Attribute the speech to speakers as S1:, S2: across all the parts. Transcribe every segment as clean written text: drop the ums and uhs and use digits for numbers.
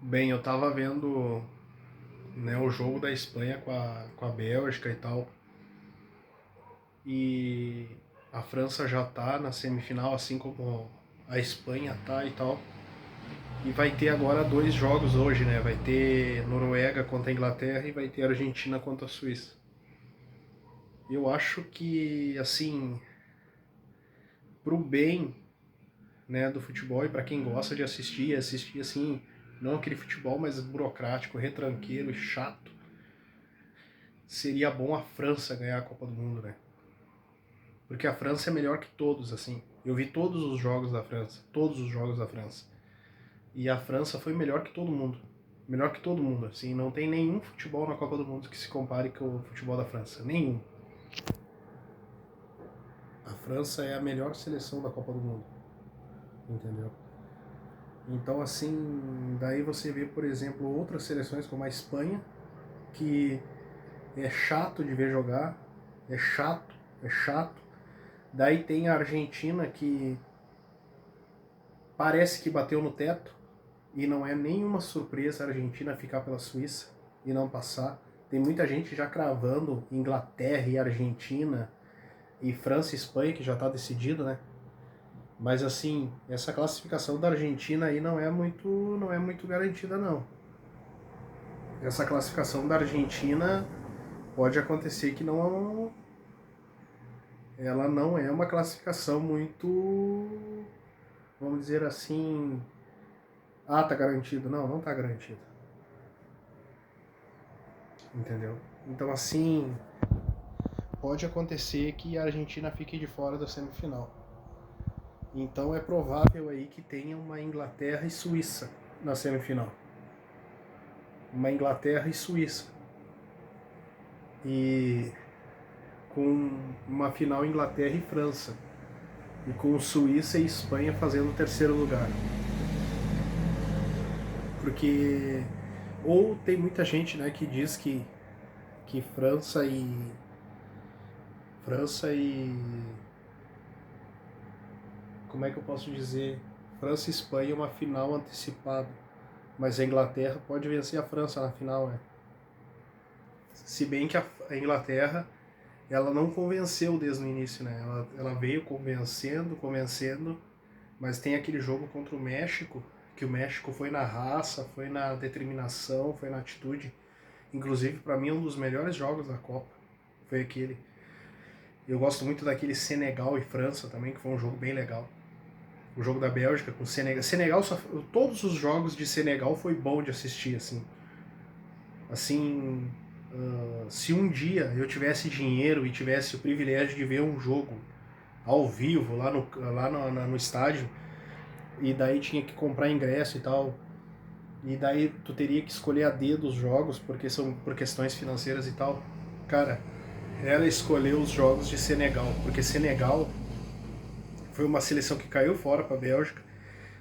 S1: Bem, eu tava vendo, né, o jogo da Espanha com a Bélgica e tal, e a França já tá na semifinal, assim como a Espanha tá e tal. E vai ter agora dois jogos hoje, né? Vai ter Noruega contra a Inglaterra e vai ter Argentina contra a Suíça. Eu acho que, assim, pro bem, né, do futebol e para quem gosta de assistir assim, não aquele futebol mais burocrático, retranqueiro e chato, seria bom a França ganhar a Copa do Mundo, né? Porque a França é melhor que todos, assim. Eu vi todos os jogos da França, todos os jogos da França. E a França foi melhor que todo mundo. Melhor que todo mundo, assim. Não tem nenhum futebol na Copa do Mundo que se compare com o futebol da França. Nenhum. A França é a melhor seleção da Copa do Mundo. Entendeu? Então, assim, daí você vê, por exemplo, outras seleções como a Espanha, que é chato de ver jogar. É chato, é chato. Daí tem a Argentina, que parece que bateu no teto, e não é nenhuma surpresa a Argentina ficar pela Suíça e não passar. Tem muita gente já cravando Inglaterra e Argentina e França e Espanha, que já está decidido, né? Mas assim, essa classificação da Argentina aí não é muito garantida não. Essa classificação da Argentina pode acontecer que não, ela não é uma classificação muito, vamos dizer assim, tá garantido. Não, não tá garantido. Entendeu? Então assim, pode acontecer que a Argentina fique de fora da semifinal. Então é provável aí que tenha uma Inglaterra e Suíça na semifinal. Uma Inglaterra e Suíça. E com uma final Inglaterra e França. E com Suíça e Espanha fazendo o terceiro lugar. Porque ou tem muita gente, né, que diz que França e como é que eu posso dizer? França e Espanha é uma final antecipada. Mas a Inglaterra pode vencer a França na final, né? Se bem que a Inglaterra, ela não convenceu desde o início, né? Ela veio convencendo, mas tem aquele jogo contra o México, que o México foi na raça, foi na determinação, foi na atitude. Inclusive, para mim, um dos melhores jogos da Copa foi aquele. Eu gosto muito daquele Senegal e França também, que foi um jogo bem legal. O jogo da Bélgica com o Senegal. Todos os jogos de Senegal foi bom de assistir, assim. Assim, se um dia eu tivesse dinheiro e tivesse o privilégio de ver um jogo ao vivo lá no estádio, e daí tinha que comprar ingresso e tal, e daí tu teria que escolher a dedo os jogos, porque são por questões financeiras e tal, cara, era escolher os jogos de Senegal, porque Senegal foi uma seleção que caiu fora para a Bélgica,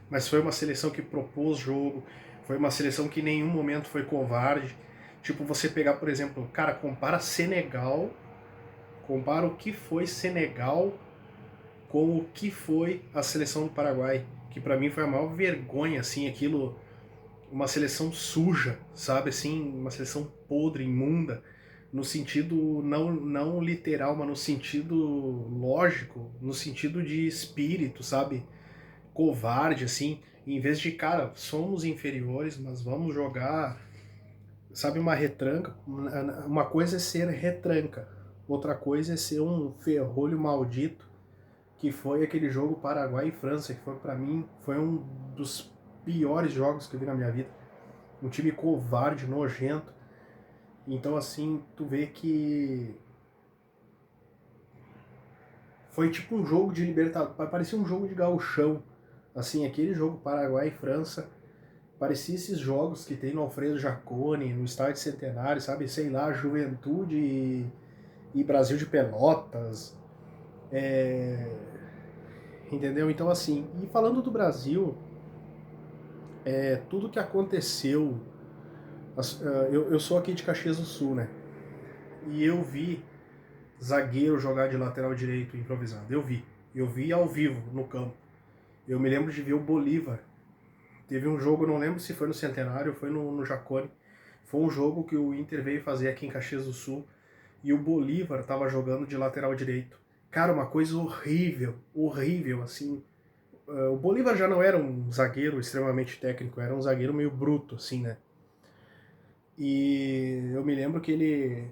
S1: mas foi uma seleção que propôs jogo, foi uma seleção que em nenhum momento foi covarde. Tipo, você pegar, por exemplo, cara, compara o que foi Senegal com o que foi a seleção do Paraguai, que para mim foi a maior vergonha, assim, aquilo, uma seleção suja, sabe, assim, uma seleção podre, imunda, no sentido não literal, mas no sentido lógico, no sentido de espírito, sabe, covarde, assim, em vez de, cara, somos inferiores, mas vamos jogar, sabe, uma retranca. Uma coisa é ser retranca, outra coisa é ser um ferrolho maldito, que foi aquele jogo Paraguai e França, que foi, para mim, foi um dos piores jogos que eu vi na minha vida. Um time covarde, nojento. Então, assim, tu vê que foi tipo um jogo de Libertadores, parecia um jogo de gauchão. Assim, aquele jogo Paraguai e França, parecia esses jogos que tem no Alfredo Jaconi, no Estádio Centenário, sabe? Sei lá, Juventude e Brasil de Pelotas. É... Entendeu? Então, assim, e falando do Brasil, tudo que aconteceu. Eu sou aqui de Caxias do Sul, né? E eu vi zagueiro jogar de lateral direito improvisado. Eu vi. Eu vi ao vivo no campo. Eu me lembro de ver o Bolívar Teve um jogo, não lembro se foi no Centenário ou foi no Jacone. Foi um jogo que o Inter veio fazer aqui em Caxias do Sul e o Bolívar tava jogando de lateral direito. Cara, uma coisa horrível, horrível, assim. O Bolívar já não era um zagueiro extremamente técnico, era um zagueiro meio bruto, assim, né? E eu me lembro que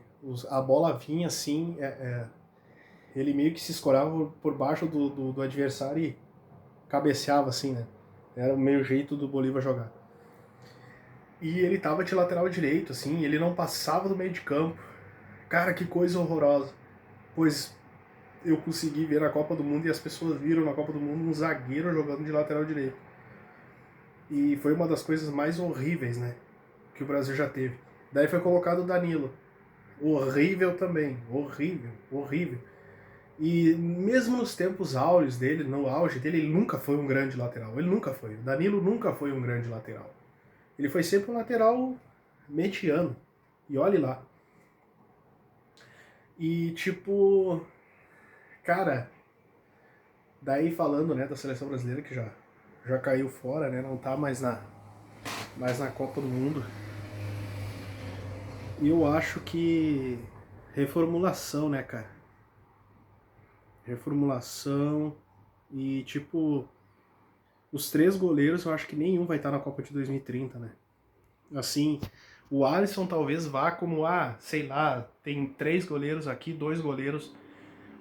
S1: a bola vinha assim, ele meio que se escorava por baixo do adversário e cabeceava assim, né? Era o meio jeito do Bolívar jogar. E ele tava de lateral direito, assim, ele não passava do meio de campo. Cara, que coisa horrorosa. Pois eu consegui ver na Copa do Mundo e as pessoas viram na Copa do Mundo um zagueiro jogando de lateral direito. E foi uma das coisas mais horríveis, né? Que o Brasil já teve. Daí foi colocado o Danilo. Horrível também. Horrível, horrível. E mesmo nos tempos áureos dele, no auge dele, ele nunca foi um grande lateral. Ele nunca foi. O Danilo nunca foi um grande lateral. Ele foi sempre um lateral mediano. E olhe lá. E tipo, cara, daí falando, né, da seleção brasileira que já caiu fora, né, não tá mais na Copa do Mundo. E eu acho que reformulação, né, cara? Reformulação e tipo, os 3 goleiros eu acho que nenhum vai estar na Copa de 2030, né? Assim, o Alisson talvez vá como, sei lá, tem 3 goleiros aqui, 2 goleiros,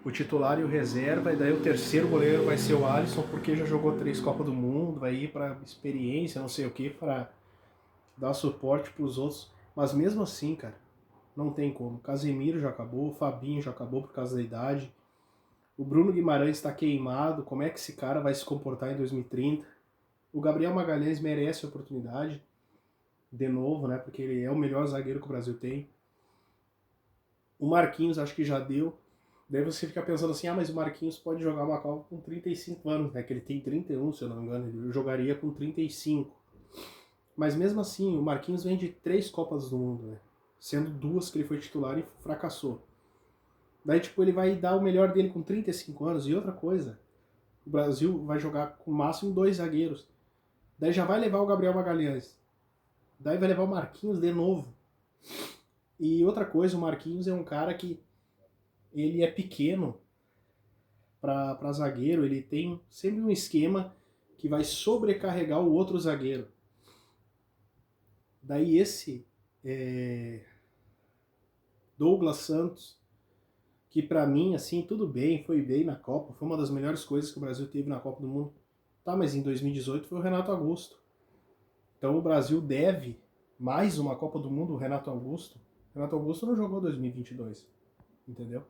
S1: o titular e o reserva, e daí o terceiro goleiro vai ser o Alisson, porque já jogou 3 Copas do Mundo, vai ir para experiência, não sei o que, para dar suporte para os outros. Mas mesmo assim, cara, não tem como. Casemiro já acabou, o Fabinho já acabou por causa da idade. O Bruno Guimarães está queimado, como é que esse cara vai se comportar em 2030? O Gabriel Magalhães merece a oportunidade, de novo, né? Porque ele é o melhor zagueiro que o Brasil tem. O Marquinhos acho que já deu. Daí você fica pensando assim, mas o Marquinhos pode jogar uma Copa com 35 anos, né? Que ele tem 31, se eu não me engano, ele jogaria com 35. Mas mesmo assim, o Marquinhos vem de 3 Copas do Mundo, né? Sendo 2 que ele foi titular e fracassou. Daí, tipo, ele vai dar o melhor dele com 35 anos. E outra coisa, o Brasil vai jogar com o máximo 2 zagueiros. Daí já vai levar o Gabriel Magalhães. Daí vai levar o Marquinhos de novo. E outra coisa, o Marquinhos é um cara que ele é pequeno para zagueiro, ele tem sempre um esquema que vai sobrecarregar o outro zagueiro. Daí esse Douglas Santos, que pra mim, assim, tudo bem, foi bem na Copa, foi uma das melhores coisas que o Brasil teve na Copa do Mundo. Tá, mas em 2018 foi o Renato Augusto. Então o Brasil deve mais uma Copa do Mundo ao Renato Augusto. O Renato Augusto não jogou 2022, entendeu?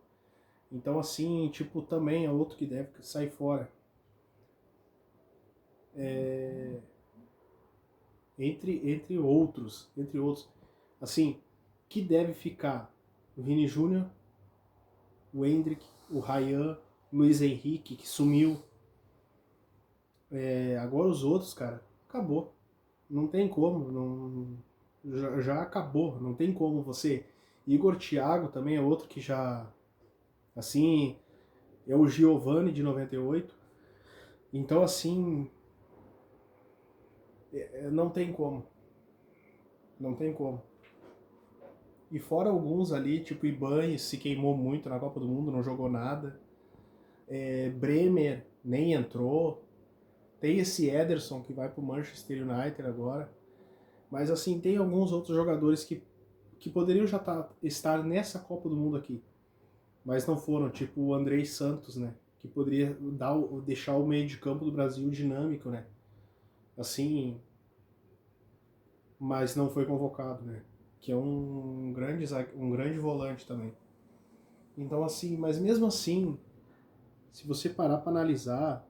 S1: Então, assim, tipo, também é outro que deve sair fora. Entre outros, assim, que deve ficar o Vini Júnior, o Endrick, o Ryan, Luiz Henrique, que sumiu. Agora os outros, cara, acabou. Não tem como, já acabou, não tem como você. Igor Thiago também é outro que já, assim, é o Giovani de 98. Então, assim, não tem como. Não tem como. E fora alguns ali, tipo Ibañez se queimou muito na Copa do Mundo, não jogou nada. Bremer nem entrou. Tem esse Ederson que vai pro Manchester United agora. Mas assim, tem alguns outros jogadores que poderiam já estar nessa Copa do Mundo aqui. Mas não foram, tipo o Andrei Santos, né? Que poderia deixar o meio de campo do Brasil dinâmico, né? Assim, mas não foi convocado, né? Que é um grande volante também. Então assim, mas mesmo assim, se você parar para analisar,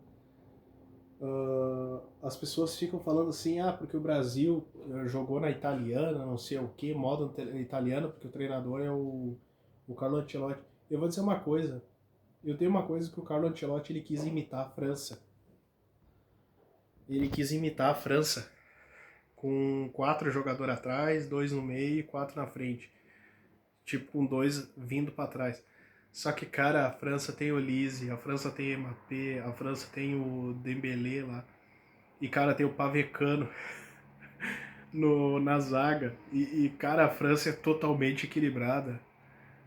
S1: as pessoas ficam falando assim, porque o Brasil jogou na italiana, não sei o que, modo italiano, porque o treinador é o Carlo Ancelotti. Eu vou dizer uma coisa, eu tenho uma coisa que o Carlo Ancelotti ele quis imitar a França. Ele quis imitar a França com 4 jogadores atrás, 2 no meio e 4 na frente. Tipo, com 2 vindo para trás. Só que, cara, a França tem o Olise, a França tem o Mbappé, a França tem o Dembélé lá. e cara, tem o Pavecano na zaga. Cara, a França é totalmente equilibrada.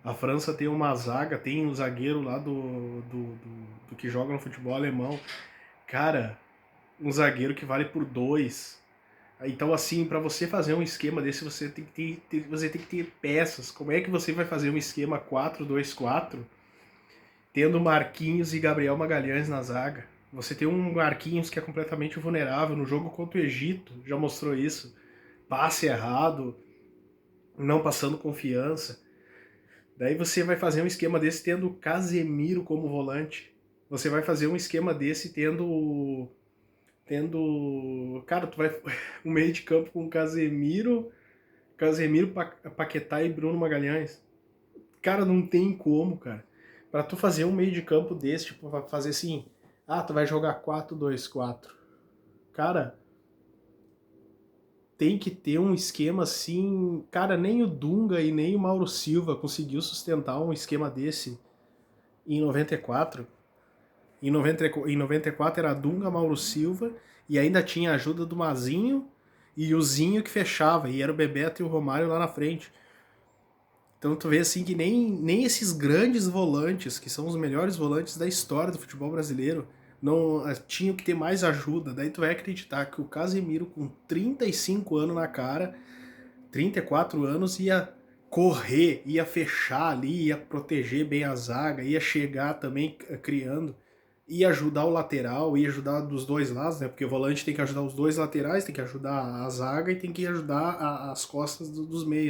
S1: A França tem uma zaga, tem um zagueiro lá do que joga no futebol alemão. Cara, um zagueiro que vale por dois. Então, assim, para você fazer um esquema desse, você tem que ter peças. Como é que você vai fazer um esquema 4-2-4 tendo Marquinhos e Gabriel Magalhães na zaga? Você tem um Marquinhos que é completamente vulnerável. No jogo contra o Egito, já mostrou isso. Passe errado, não passando confiança. Daí você vai fazer um esquema desse tendo Casemiro como volante. Você vai fazer um esquema desse tendo, cara, tu vai um meio de campo com Casemiro, Paquetá e Bruno Magalhães. Cara, não tem como, cara. Pra tu fazer um meio de campo desse, tipo, fazer assim, tu vai jogar 4-2-4. Cara, tem que ter um esquema assim. Cara, nem o Dunga e nem o Mauro Silva conseguiu sustentar um esquema desse em 94. Em 94 era Dunga, Mauro Silva e ainda tinha a ajuda do Mazinho e o Zinho que fechava, e era o Bebeto e o Romário lá na frente. Então tu vê assim que nem esses grandes volantes, que são os melhores volantes da história do futebol brasileiro, não tinham que ter mais ajuda. Daí tu vai acreditar que o Casemiro, com 35 anos na cara, 34 anos, ia correr, ia fechar ali, ia proteger bem a zaga, ia chegar também criando, ia ajudar o lateral, ia ajudar dos dois lados, né? Porque o volante tem que ajudar os dois laterais, tem que ajudar a zaga e tem que ajudar as costas dos meios.